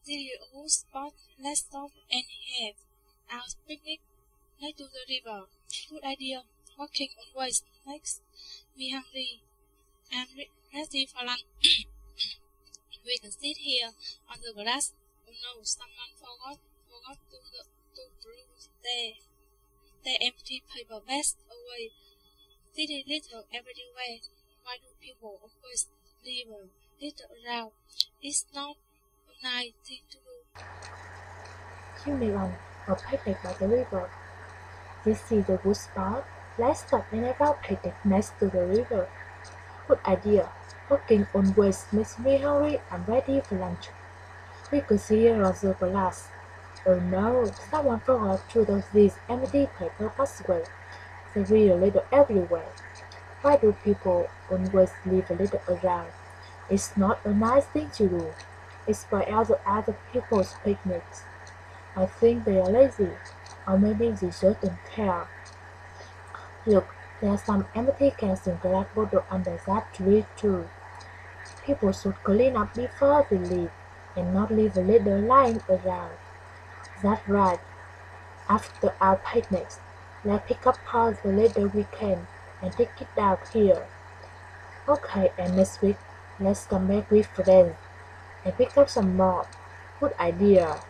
Serious spot, let's stop and have our picnic next to the river. Good idea. Walking always makes me hungry. I'm ready for lunch. We can sit here on the grass. Oh no, someone forgot to throw their empty paper bags away. Silly little everywhere. Why do people always leave a little around? It's not a nice thing to do. Chimney on a picnic by the river. This is a good spot. Let's stop and have our picnic next to the river. Good idea. Cooking always makes me hungry and ready for lunch. We could see on the glass. Oh no, someone forgot to throw these empty paper bags away. They really little everywhere. Why do people always leave a little around? It's not a nice thing to do. It spoils other people's picnics. I think they are lazy, or maybe they just don't care. Look, there are some empty cans and glass bottles under that tree too. People should clean up before they leave, and not leave a litter lying around. That's right. After our picnics, let's pick up all the litter we can and take it down here. Okay, and next week, let's come back with friends and pick up some more. Good idea.